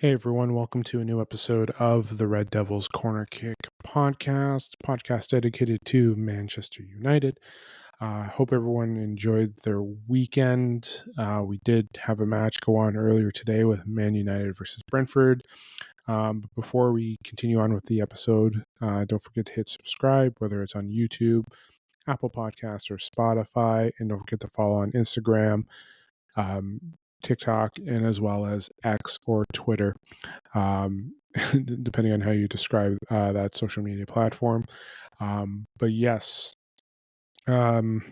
Hey everyone, welcome to a new episode of the Red Devils Corner Kick podcast dedicated to Manchester United. I hope everyone enjoyed their weekend. We did have a match go on earlier today with Man United versus Brentford. But before we continue on with the episode, don't forget to hit subscribe, whether it's on YouTube, Apple Podcasts, or Spotify. And don't forget to follow on Instagram, TikTok, and as well as X or Twitter, depending on how you describe that social media platform. But yes, it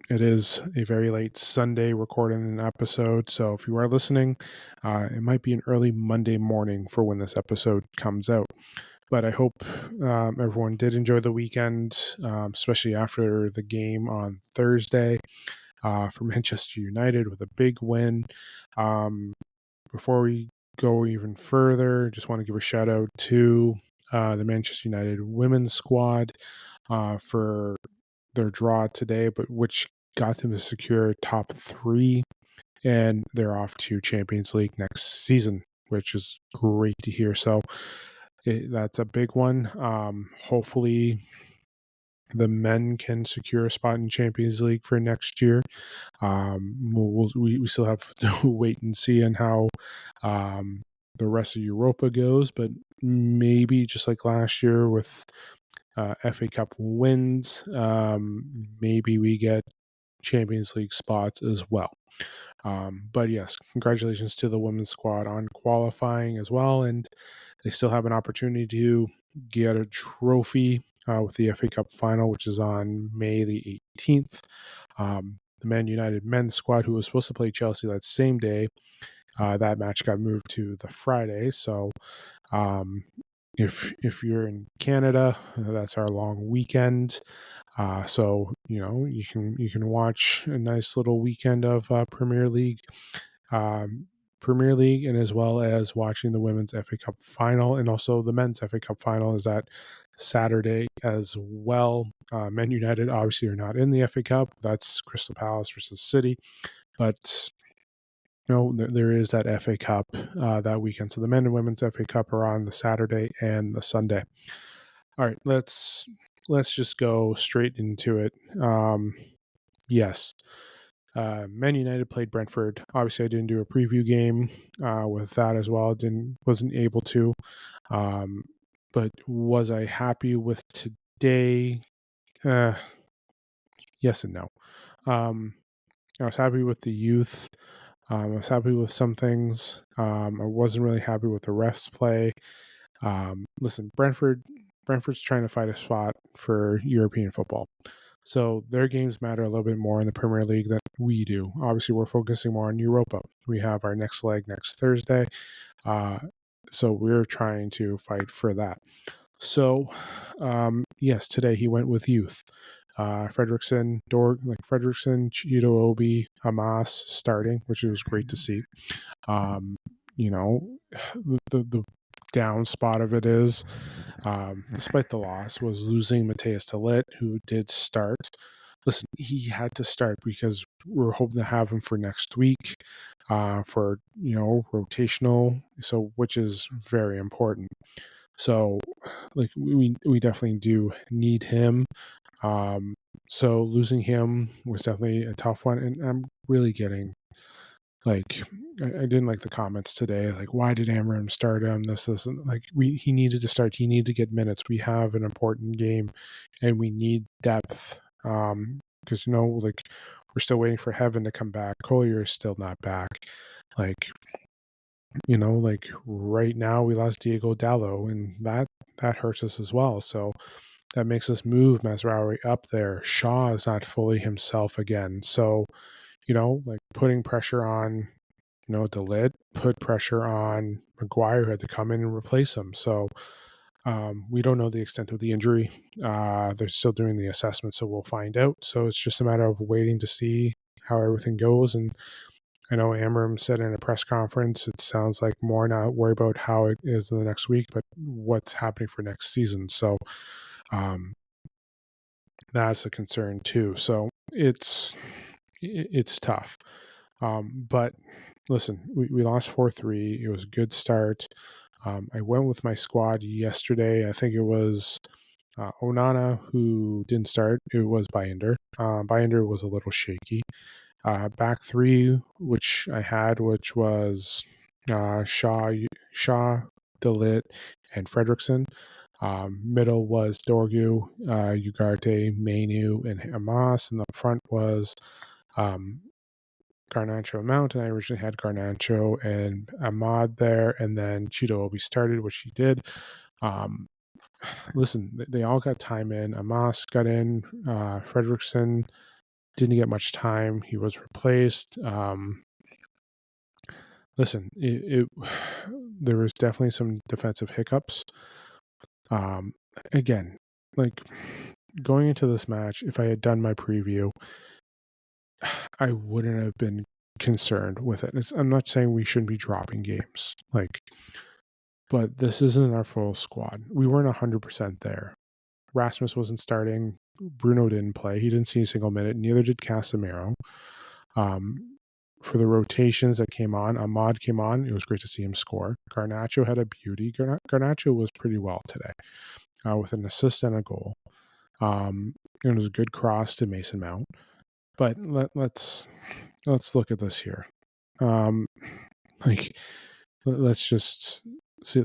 is a very late Sunday recording an episode. So if you are listening, it might be an early Monday morning for when this episode comes out. But I hope everyone did enjoy the weekend, especially after the game on Thursday for Manchester United with a big win. Before we go even further, just want to give a shout out to the Manchester United women's squad for their draw today, but which got them to secure top 3, and they're off to Champions League next season, which is great to hear. So that's a big one. Hopefully the men can secure a spot in Champions League for next year. We still have to wait and see on how the rest of Europa goes, but maybe just like last year with FA Cup wins, maybe we get Champions League spots as well. But yes, congratulations to the women's squad on qualifying as well, and they still have an opportunity to get a trophy with the FA Cup final, which is on May the 18th. The Man United men's squad, who was supposed to play Chelsea that same day, that match got moved to the Friday. So if you're in Canada, that's our long weekend. So you can watch a nice little weekend of Premier League, and as well as watching the women's FA Cup final, and also the men's FA Cup final is that Saturday as well. Man United obviously are not in the FA Cup. That's Crystal Palace versus City, but there is that FA Cup that weekend. So the men and women's FA Cup are on the Saturday and the Sunday. All right, let's just go straight into it. Yes, Man United played Brentford. Obviously, I didn't do a preview game with that as well. Wasn't able to. But was I happy with today? Yes and no. I was happy with the youth. I was happy with some things. I wasn't really happy with the refs' play. Listen, Brentford's trying to fight a spot for European football. So their games matter a little bit more in the Premier League than we do. Obviously, we're focusing more on Europa. We have our next leg next Thursday. So we're trying to fight for that. So, yes, today he went with youth. Fredrickson, Cheeto Obi, Hamas starting, which was great to see. The down spot of it is, despite the loss, was losing Mateus Talit, who did start. Listen, he had to start because we're hoping to have him for next week for, rotational, so which is very important. So, we definitely do need him. So losing him was definitely a tough one, and I'm really getting I didn't like the comments today. Like, why did Amram start him? This isn't like he needed to start. He needed to get minutes. We have an important game, and we need depth. Because we're still waiting for Heaven to come back. Collier is still not back. Right now we lost Diego Dallo, and that hurts us as well. So that makes us move Mazraoui up there. Shaw is not fully himself again. So, putting pressure on, the lid, put pressure on Maguire, who had to come in and replace him. So we don't know the extent of the injury. They're still doing the assessment, so we'll find out. So it's just a matter of waiting to see how everything goes. And I know Amram said in a press conference, it sounds like more not worry about how it is in the next week, but what's happening for next season. So that's a concern too. So it's tough. But listen, we lost 4-3. It was a good start. I went with my squad yesterday. I think it was Onana who didn't start. It was Binder. Binder was a little shaky. Back three, which I had, which was Shaw, Delit, and Fredrickson. Middle was Dorgu, Ugarte, Mainu, and Hamas, and the front was Garnacho Mount, and I originally had Garnacho and Ahmad there, and then Cheeto Obi started, which he did. Listen, they all got time in. Amas got in. Fredrickson didn't get much time. He was replaced. Listen, there was definitely some defensive hiccups. Again, like going into this match, if I had done my preview, I wouldn't have been concerned with it. I'm not saying we shouldn't be dropping games, but this isn't our full squad. We weren't 100% there. Rasmus wasn't starting. Bruno didn't play. He didn't see a single minute. Neither did Casemiro. For the rotations that came on, Ahmad came on. It was great to see him score. Garnacho had a beauty. Garnacho was pretty well today with an assist and a goal. It was a good cross to Mason Mount. But let's look at this here. Let's just see.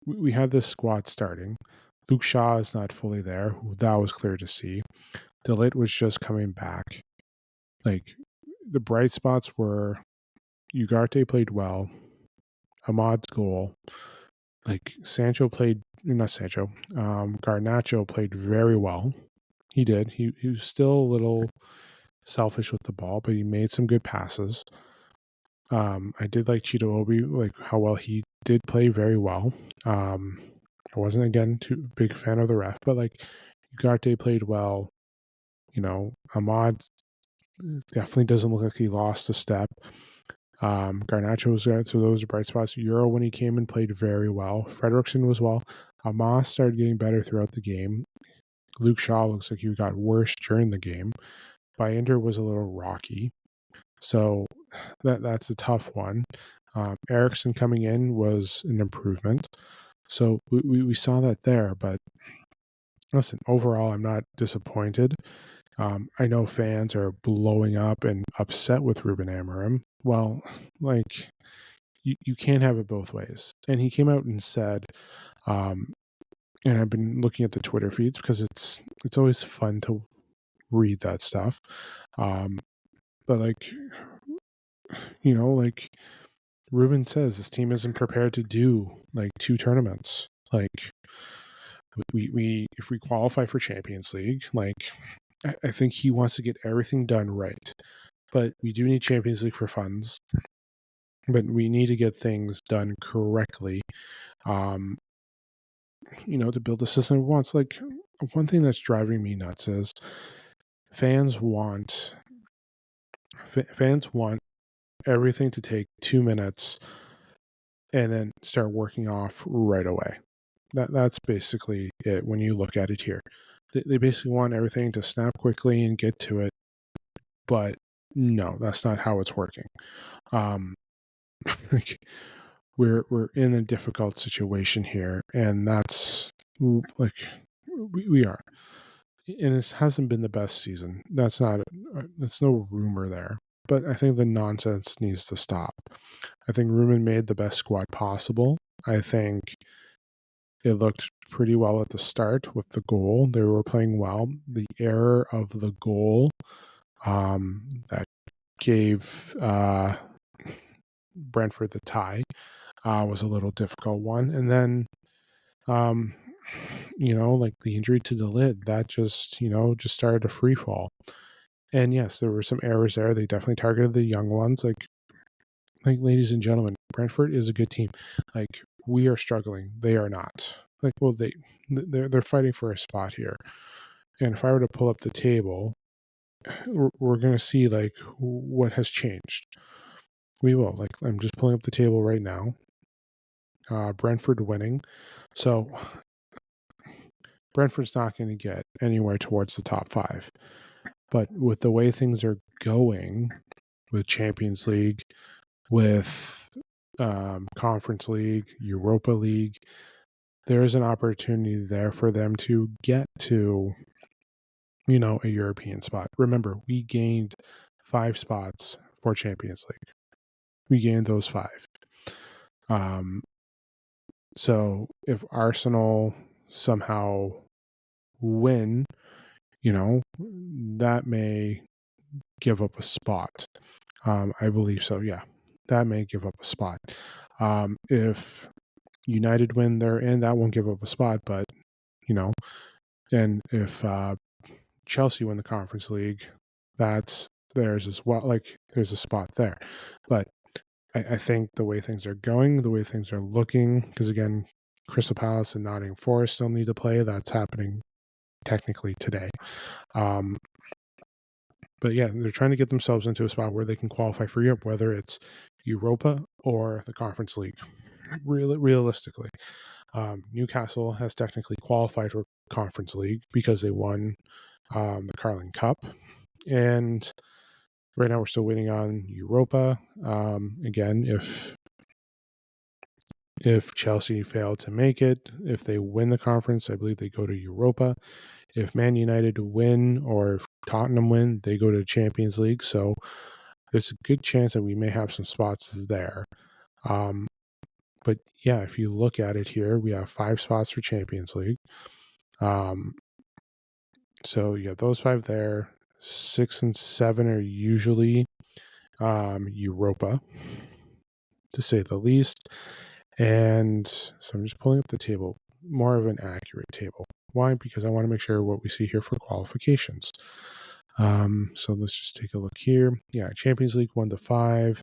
We had this squad starting. Luke Shaw is not fully there. That was clear to see. Delit was just coming back. The bright spots were Ugarte played well. Ahmad's goal. Sancho played, not Sancho. Garnacho played very well. He did. He was still a little selfish with the ball, but he made some good passes. I did like Cheeto Obi, how well he did play very well. I wasn't, again, too big fan of the ref, but Ugarte played well. Ahmad definitely doesn't look like he lost a step. Garnacho was there, so those are bright spots. Euro, when he came and played very well. Fredrickson was well. Amos started getting better throughout the game. Luke Shaw looks like he got worse during the game. Binder was a little rocky. So that's a tough one. Eriksson coming in was an improvement. So we saw that there. But listen, overall, I'm not disappointed. I know fans are blowing up and upset with Ruben Amorim. Well, you can't have it both ways. And he came out and said, and I've been looking at the Twitter feeds because it's always fun to read that stuff. But Ruben says, this team isn't prepared to do 2 tournaments. We if we qualify for Champions League, I think he wants to get everything done right. But we do need Champions League for funds. But we need to get things done correctly, to build the system we want. One thing that's driving me nuts is fans want everything to take 2 minutes and then start working off right away. That's basically it when you look at it here. They basically want everything to snap quickly and get to it, but no, that's not how it's working. We're in a difficult situation here, and that's we are. And it hasn't been the best season. That's no rumor there. But I think the nonsense needs to stop. I think Ruben made the best squad possible. I think it looked pretty well at the start with the goal. They were playing well. The error of the goal that gave Brentford the tie was a little difficult one. And then, the injury to the lid, that just started a free fall. And yes, there were some errors there. They definitely targeted the young ones. Ladies and gentlemen, Brentford is a good team. We are struggling. They are not. They're fighting for a spot here. And if I were to pull up the table, we're going to see what has changed. We will. I'm just pulling up the table right now. Brentford winning. So Brentford's not going to get anywhere towards the top 5. But with the way things are going, with Champions League, with Conference League, Europa League. There is an opportunity there for them to get to, a European spot. Remember, we gained 5 spots for Champions League. We gained those 5. So if Arsenal somehow win, that may give up a spot. I believe so. Yeah, that may give up a spot. If United win, they're in. That won't give up a spot, but and if Chelsea win the Conference League, that's theirs as well. Like there's a spot there, but I think the way things are going, the way things are looking, because again, Crystal Palace and Nottingham Forest still need to play. That's happening technically today. But yeah, they're trying to get themselves into a spot where they can qualify for Europe, whether it's Europa or the Conference League. Realistically, Newcastle has technically qualified for Conference League because they won the Carling Cup, and right now we're still waiting on Europa. Again, if Chelsea fail to make it, if they win the conference, I believe they go to Europa. If Man United win or if Tottenham win, they go to Champions League. So there's a good chance that we may have some spots there. But yeah, if you look at it here, we have 5 spots for Champions League. So you have those 5 there. 6 and 7 are usually Europa, to say the least. And so I'm just pulling up the table, more of an accurate table. Why? Because I want to make sure what we see here for qualifications. So let's just take a look here. Yeah, Champions League 1 to 5.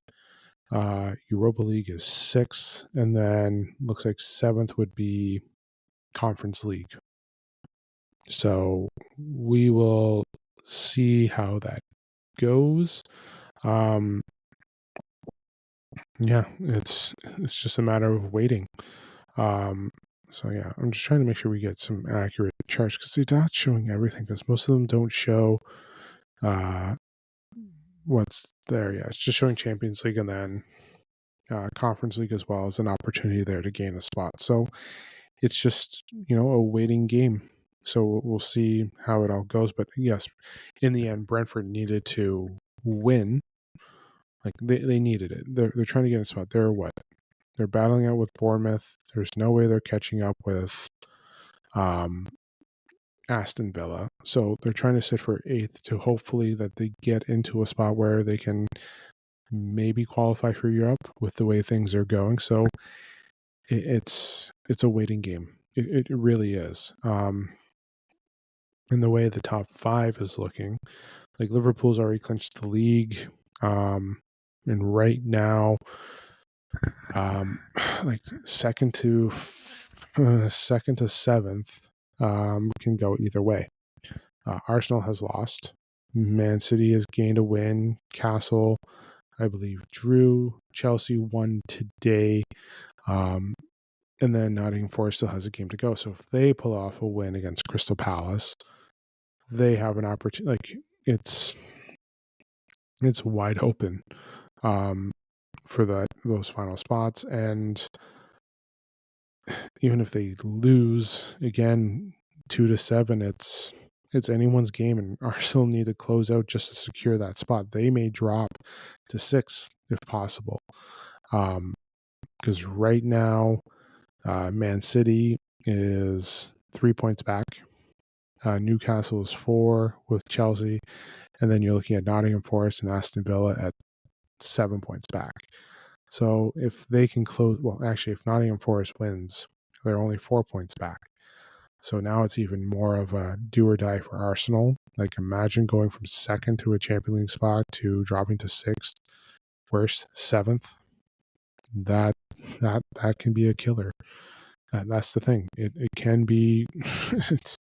Europa League is 6th, and then looks like 7th would be Conference League. So we will see how that goes. Yeah, it's just a matter of waiting. So yeah, I'm just trying to make sure we get some accurate charts because they're not showing everything, because most of them don't show what's there. Yeah, it's just showing Champions League and then Conference League as well as an opportunity there to gain a spot. So it's just, a waiting game. So we'll see how it all goes. But yes, in the end, Brentford needed to win. Like they needed it. They're trying to get a spot. They're battling out with Bournemouth. There's no way they're catching up with Aston Villa. So they're trying to sit for 8th to hopefully that they get into a spot where they can maybe qualify for Europe with the way things are going. So it's a waiting game. It really is. And the way the top 5 is looking, like Liverpool's already clinched the league. And right now, like second to 7th can go either way. Arsenal has lost. Man City has gained a win. Castle, I believe, drew. Chelsea won today. And then Nottingham Forest still has a game to go. So if they pull off a win against Crystal Palace, they have an opportunity. Like it's wide open for those final spots. And even if they lose again 2 to 7, it's anyone's game, and Arsenal need to close out just to secure that spot. They may drop to 6th if possible, because right now Man City is 3 points back. Newcastle is 4 with Chelsea, and then you're looking at Nottingham Forest and Aston Villa at 7 points back. So if they can close, well, actually, if Nottingham Forest wins, they're only 4 points back. So now it's even more of a do or die for Arsenal. Like imagine going from 2nd to a Champions League spot to dropping to 6th, worst 7th. That can be a killer. That's the thing. It can be. it's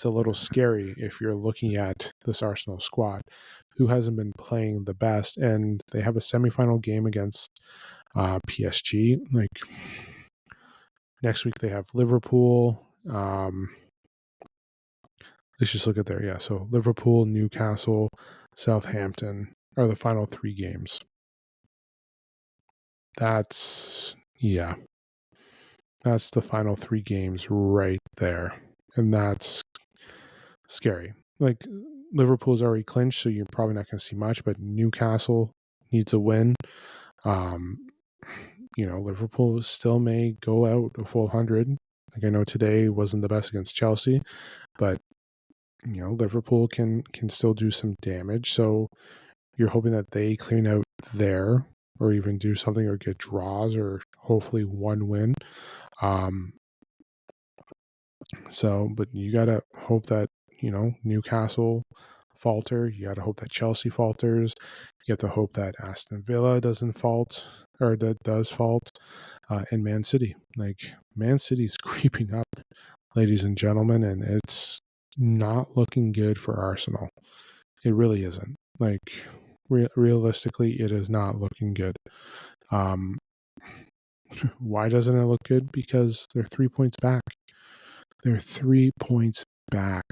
a little scary if you're looking at this Arsenal squad, who hasn't been playing the best, and they have a semifinal game against PSG. Like next week they have Liverpool. Let's just look at there. Yeah, so Liverpool, Newcastle, Southampton, are the final 3 games. That's the final 3 games right there. And that's scary. Like, Liverpool's already clinched, so you're probably not going to see much, but Newcastle needs a win. Liverpool still may go out a full 100. Like, I know today wasn't the best against Chelsea, but Liverpool can still do some damage. So you're hoping that they clean out there, or even do something, or get draws, or hopefully one win. But you gotta hope that Newcastle falter. You gotta hope that Chelsea falters. You have to hope that Aston Villa doesn't fault, or that does fault, and Man City. Like, Man City's creeping up, ladies and gentlemen, and it's not looking good for Arsenal. It really isn't. Like, realistically, it is not looking good. Why doesn't it look good? Because they're 3 points back. They're 3 points back.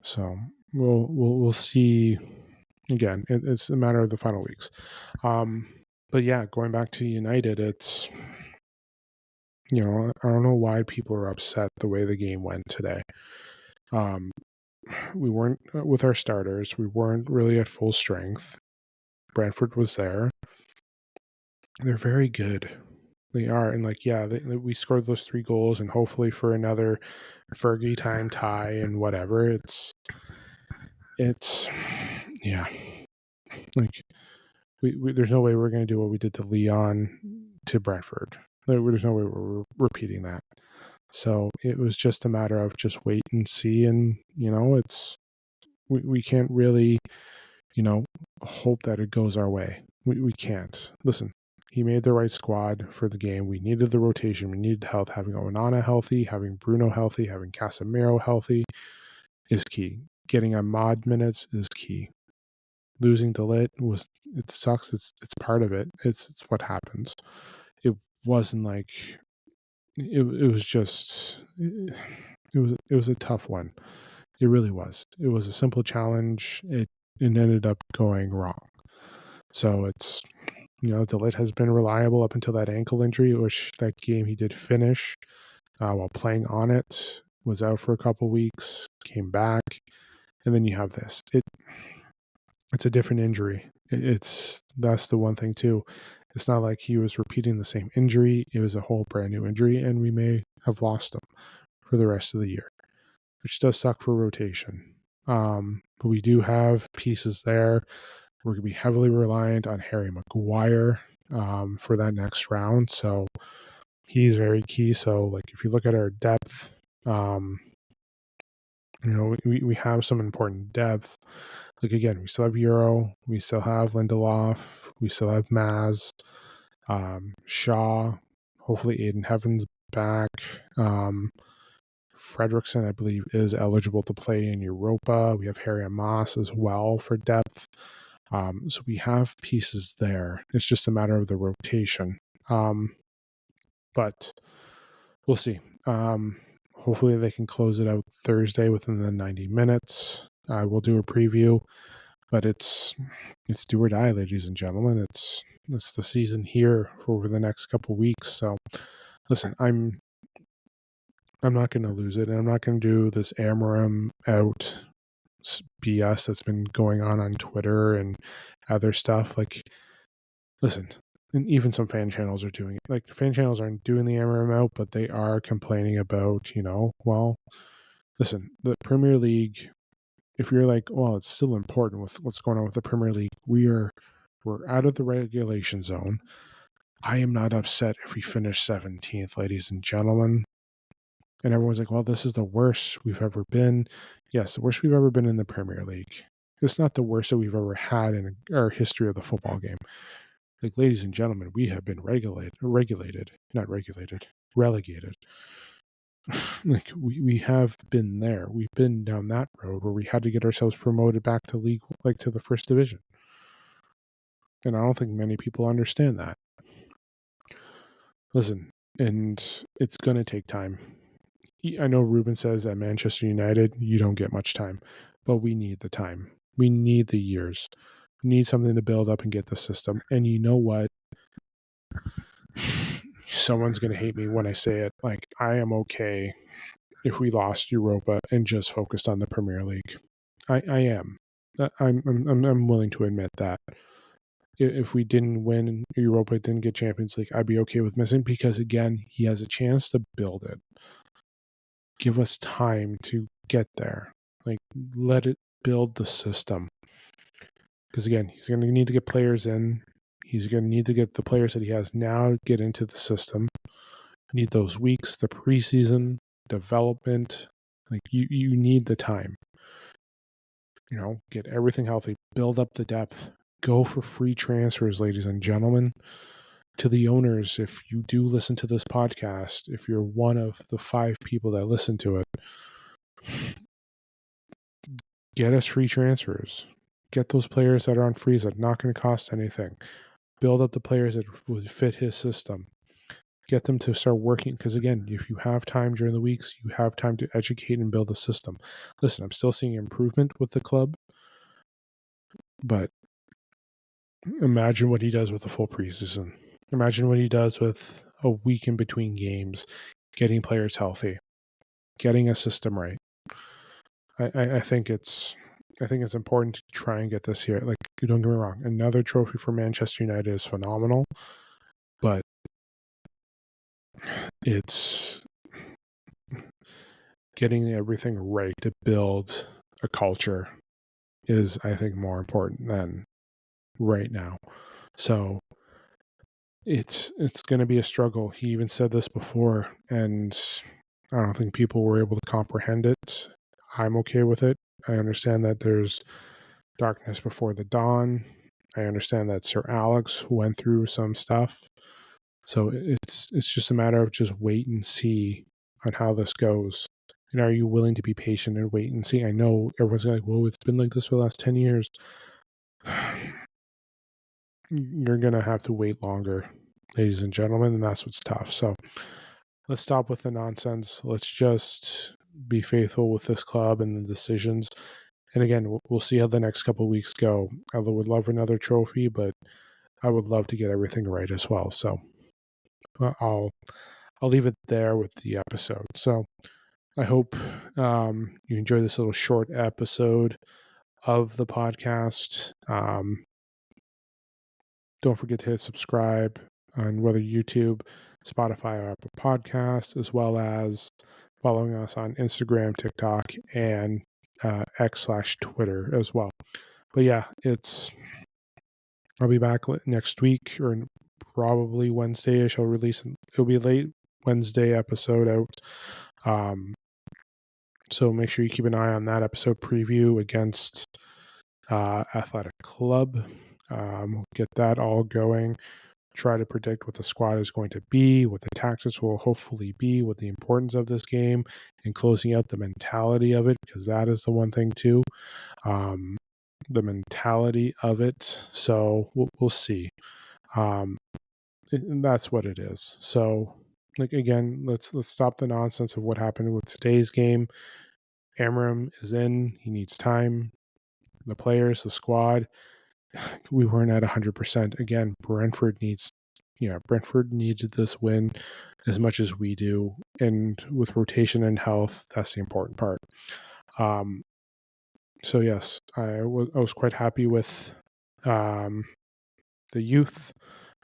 So we'll see. Again, it's a matter of the final weeks. But yeah, going back to United, it's I don't know why people are upset the way the game went today. We weren't with our starters. We weren't really at full strength. Brentford was there. They're very good. They are, and we scored those 3 goals, and hopefully for another Fergie time tie and whatever. It's yeah, like we there's no way we're going to do what we did to Leon to Brentford. There's no way we're repeating that. So it was just a matter of just wait and see, and it's we can't really hope that it goes our way. We can't. Listen, he made the right squad for the game. We needed the rotation. We needed health. Having Onana healthy, having Bruno healthy, having Casemiro healthy is key. Getting Ahmad minutes is key. Losing De Ligt it sucks. It's part of it. It's what happens. It wasn't like it was just it was a tough one. It really was. It was a simple challenge. It ended up going wrong. So it's De Ligt has been reliable up until that ankle injury, which that game he did finish while playing on it. Was out for a couple weeks, came back, and then you have this. It's a different injury. That's the one thing too. It's not like he was repeating the same injury. It was a whole brand new injury, and we may have lost him for the rest of the year, which does suck for rotation. But we do have pieces there. We're going to be heavily reliant on Harry Maguire for that next round. So he's very key. So, like, if you look at our depth, we have some important depth. Like, again, we still have Euro, we still have Lindelof, we still have Maz, Shaw, hopefully Aiden Heaven's back. Fredrickson, I believe, is eligible to play in Europa. We have Harry Amos as well for depth. So we have pieces there. It's just a matter of the rotation. But we'll see. Hopefully they can close it out Thursday within the 90 minutes. I will do a preview, but it's do or die, ladies and gentlemen. It's the season here for over the next couple weeks. So listen, I'm not going to lose it, and I'm not going to do this Amarim out BS that's been going on Twitter and other stuff. Like, listen, and even some fan channels are doing it. Like, fan channels aren't doing the Amarim out, but they are complaining about, well, listen, the Premier League, if you're like, well, it's still important with what's going on with the Premier League, we're out of the relegation zone. I am not upset if we finish 17th, ladies and gentlemen. And everyone's like, well, this is the worst we've ever been. Yes, the worst we've ever been in the Premier League. It's not the worst that we've ever had in our history of the football game. Like, ladies and gentlemen, we have been relegated. Like, we have been there. We've been down that road where we had to get ourselves promoted back to league, like to the first division. And I don't think many people understand that. Listen, and it's going to take time. I know Ruben says at Manchester United, you don't get much time, but we need the time. We need the years. We need something to build up and get the system. And you know what? Someone's going to hate me when I say it. Like, I am okay if we lost Europa and just focused on the Premier League. I am. I'm willing to admit that. If we didn't win Europa, didn't get Champions League, I'd be okay with missing, because again, he has a chance to build it. Give us time to get there. Like, let it build the system. Because again, he's going to need to get players in. He's going to need to get the players that he has now get into the system. Need those weeks, the preseason, development. Like, you need the time. Get everything healthy, build up the depth, go for free transfers, ladies and gentlemen. To the owners, if you do listen to this podcast, if you're one of the 5 people that listen to it, get us free transfers. Get those players that are on freeze that are not going to cost anything. Build up the players that would fit his system. Get them to start working, because again, if you have time during the weeks, you have time to educate and build a system. Listen, I'm still seeing improvement with the club, but imagine what he does with the full preseason. Imagine what he does with a week in between games, getting players healthy, getting a system right. I think it's important to try and get this here. Like, don't get me wrong, another trophy for Manchester United is phenomenal, but it's getting everything right to build a culture is, I think, more important than right now. So it's going to be a struggle. He even said this before, and I don't think people were able to comprehend it. I'm okay with it. I understand that there's darkness before the dawn. I understand that Sir Alex went through some stuff. So it's just a matter of just wait and see on how this goes. And are you willing to be patient and wait and see? I know everyone's like, well, it's been like this for the last 10 years. You're going to have to wait longer, ladies and gentlemen, and that's what's tough. So let's stop with the nonsense. Let's just be faithful with this club and the decisions. And again, we'll see how the next couple of weeks go. I would love another trophy, but I would love to get everything right as well. So I'll leave it there with the episode. So I hope you enjoy this little short episode of the podcast. Don't forget to hit subscribe on whether YouTube, Spotify, or Apple Podcasts, as well as following us on Instagram, TikTok, and X/Twitter as well. But yeah, I'll be back next week, or probably Wednesday-ish. It'll be a late Wednesday episode out. So make sure you keep an eye on that episode preview against Athletic Club. We'll get that all going. Try to predict what the squad is going to be, what the tactics will hopefully be, what the importance of this game, and closing out the mentality of it, because that is the one thing too. The mentality of it. So we'll see. That's what it is. So, like, again, let's stop the nonsense of what happened with today's game. Amram is in. He needs time. The players, the squad, we weren't at 100%. Again, Brentford needed this win as much as we do. And with rotation and health, that's the important part. So yes, I was quite happy with the youth.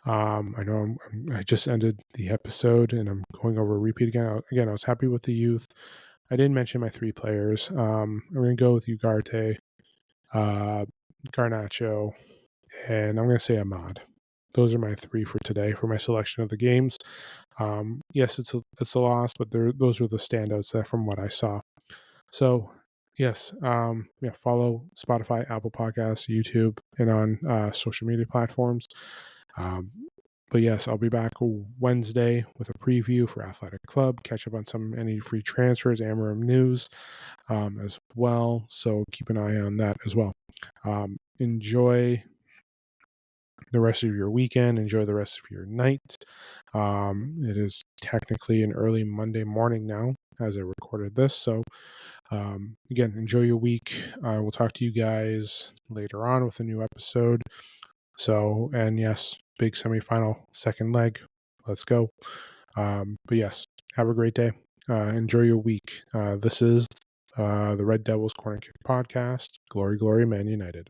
I know I just ended the episode and I'm going over a repeat again. I was happy with the youth. I didn't mention my 3 players. I'm going to go with Ugarte, Garnacho, and I'm going to say Ahmad. Those are my 3 for today for my selection of the games. Yes, it's a loss, but those were the standouts there from what I saw. So yes, follow Spotify, Apple Podcasts, YouTube, and on social media platforms. But yes, I'll be back Wednesday with a preview for Athletic Club, catch up on any free transfers, Amarim news as well. So keep an eye on that as well. Enjoy the rest of your weekend. Enjoy the rest of your night. It is technically an early Monday morning now as I recorded this. So Again, enjoy your week. We'll talk to you guys later on with a new episode. So, and yes, big semifinal, second leg. Let's go. But yes, have a great day. Enjoy your week. This is the Red Devils Corner Kick podcast. Glory, glory, Man United.